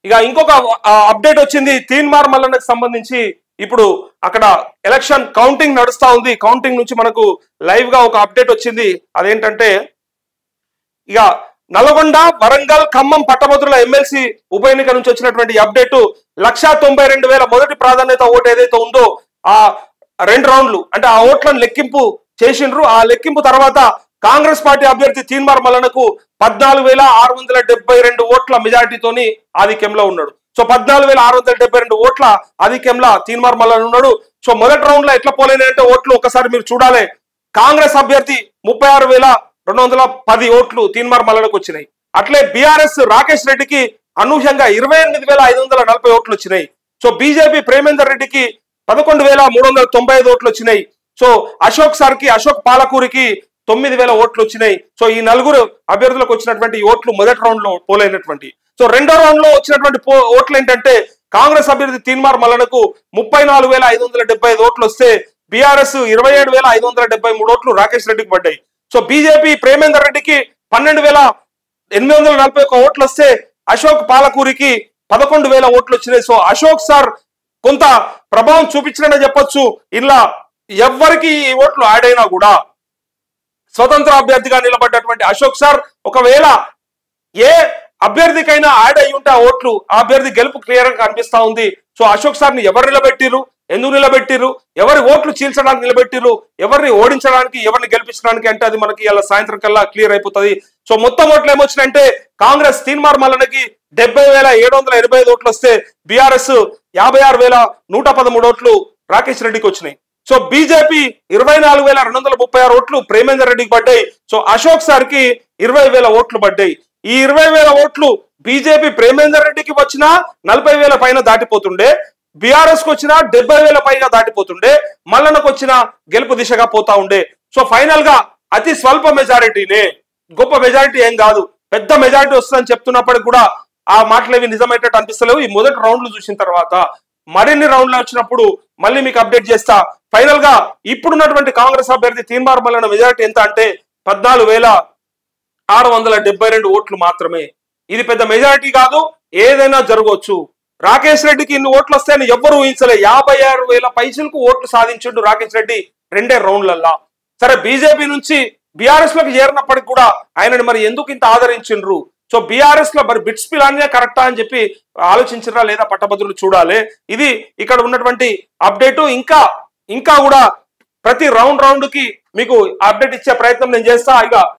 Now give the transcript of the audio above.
ఇక ఇంకొక అప్డేట్ వచ్చింది తీన్మార్ మల్లన్నకు సంబంధించి. ఇప్పుడు అక్కడ ఎలక్షన్ కౌంటింగ్ నడుస్తా ఉంది. కౌంటింగ్ నుంచి మనకు లైవ్ గా ఒక అప్డేట్ వచ్చింది. అదేంటంటే ఇక నల్గొండ, వరంగల్, ఖమ్మం పట్టభద్రుల ఎమ్మెల్సీ ఉప ఎన్నిక నుంచి వచ్చినటువంటి అప్డేట్. 192,000 మొదటి ప్రాధాన్యత ఓటు ఏదైతే ఉందో ఆ 2 రౌండ్లు అంటే ఆ ఓట్లను లెక్కింపు చేసిండ్రు. ఆ లెక్కింపు తర్వాత కాంగ్రెస్ పార్టీ అభ్యర్థి తీన్మార్ మల్లన్నకు 14,672 ఓట్ల మెజారిటీతోని ఆధిక్యంలో ఉన్నాడు. సో 14,672 ఓట్ల ఆధిక్యంలో తీన్మార్ మల్లన్న ఉన్నాడు. సో మొదటి రౌండ్ లో ఎట్లా పోలేనంటే ఓట్లు ఒకసారి మీరు చూడాలి. కాంగ్రెస్ అభ్యర్థి 36,210 ఓట్లు తీన్మార్ మల్లన్నకు వచ్చినాయి. అట్లే బీఆర్ఎస్ రాకేష్ రెడ్డికి అనూహ్యంగా 28,540 ఓట్లు వచ్చినాయి. సో బీజేపీ ప్రేమేందర్ రెడ్డికి 11,395 ఓట్లు వచ్చినాయి. సో అశోక్ పాలకూరికి 9,000 ఓట్లు వచ్చినాయి. సో ఈ 4 అభ్యర్థులకు వచ్చినటువంటి ఓట్లు మొదటి రౌండ్ లో పోలైనటువంటి. సో రెండో రౌండ్ లో వచ్చినటువంటి ఓట్లు ఏంటంటే కాంగ్రెస్ అభ్యర్థి తీన్మార్ మల్లన్నకు 34,575 ఓట్లు వస్తే బీఆర్ఎస్ 27,573 ఓట్లు రాకేష్ రెడ్డికి పడ్డాయి. సో బీజేపీ ప్రేమేందర్ రెడ్డికి 12,841 ఓట్లు వస్తే అశోక్ పాలకూరికి 11,000 ఓట్లు వచ్చినాయి. సో అశోక్ సార్ కొంత ప్రభావం చూపించినట్టే చెప్పొచ్చు. ఇలా ఎవరికి ఈ ఓట్లు యాడ్ అయినా కూడా స్వతంత్ర అభ్యర్థిగా నిలబడ్డటువంటి అశోక్ సార్ ఒకవేళ ఏ అభ్యర్థికైనా యాడ్ అయి ఉంటే ఆ ఓట్లు ఆ అభ్యర్థి గెలుపు క్లియర్ గా కనిపిస్తా ఉంది. సో అశోక్ సార్ని ఎవరు నిలబెట్టిరు, ఎందుకు నిలబెట్టిరు, ఎవరి ఓట్లు చీల్చడానికి నిలబెట్టిరు, ఎవరిని ఓడించడానికి, ఎవరిని గెలిపించడానికి అంటే అది మనకి ఇలా సాయంత్రం కల్లా క్లియర్ అయిపోతుంది. సో మొత్తం ఓట్లు ఏమొచ్చినాయంటే కాంగ్రెస్ తీన్మార్ మల్లన్నకి 70,785 ఓట్లు వస్తే బీఆర్ఎస్ 56,113 ఓట్లు రాకేష్ రెడ్డికి వచ్చినాయి. సో బీజేపీ 24,236 ఓట్లు ప్రేమేందర్ రెడ్డికి పడ్డాయి. సో అశోక్ సార్ కి 20,000 ఓట్లు పడ్డాయి. ఈ 20,000 ఓట్లు బీజేపీ ప్రేమేందర్ రెడ్డికి వచ్చినా 40,000 పైన దాటిపోతుండే, బీఆర్ఎస్ కు వచ్చినా 70,000 పైగా దాటిపోతుండే, మల్లన్నకు వచ్చిన గెలుపు దిశగా పోతా ఉండే. సో ఫైనల్ గా అతి స్వల్ప మెజారిటీనే, గొప్ప మెజారిటీ ఏం కాదు, పెద్ద మెజారిటీ వస్తుందని చెప్తున్నప్పటికి కూడా ఆ మాటలేవి నిజమయ్యేటట్టు అనిపిస్తలేవు. ఈ మొదటి రౌండ్లు చూసిన తర్వాత మరిన్ని రౌండ్లు వచ్చినప్పుడు మళ్ళీ మీకు అప్డేట్ చేస్తా. ఫైనల్ గా ఇప్పుడున్నటువంటి కాంగ్రెస్ అభ్యర్థి తీన్మార్ మల్లన్న మెజారిటీ ఎంత అంటే 14,672 ఓట్లు మాత్రమే. ఇది పెద్ద మెజారిటీ కాదు, ఏదైనా జరగవచ్చు. రాకేష్ రెడ్డికి ఇన్ని ఓట్లు వస్తాయని ఎవ్వరు ఊహించలే. 56,000 పైసలకు ఓట్లు సాధించిండు రాకేష్ రెడ్డి 2 రౌండ్లల్లా. సరే బీజేపీ నుంచి బీఆర్ఎస్ లోకి చేరినప్పటికి కూడా ఆయనని మరి ఎందుకు ఇంత ఆదరించిండ్రు? సో బీఆర్ఎస్ లో మరి బిట్స్ పిలానే కరెక్టా అని చెప్పి ఆలోచించరా లేదా పట్టభద్రులు చూడాలి. ఇది ఇక్కడ ఉన్నటువంటి అప్డేట్. ఇంకా కూడా ప్రతి రౌండ్ కి మీకు అప్డేట్ ఇచ్చే ప్రయత్నం నేను చేస్తా. ఇక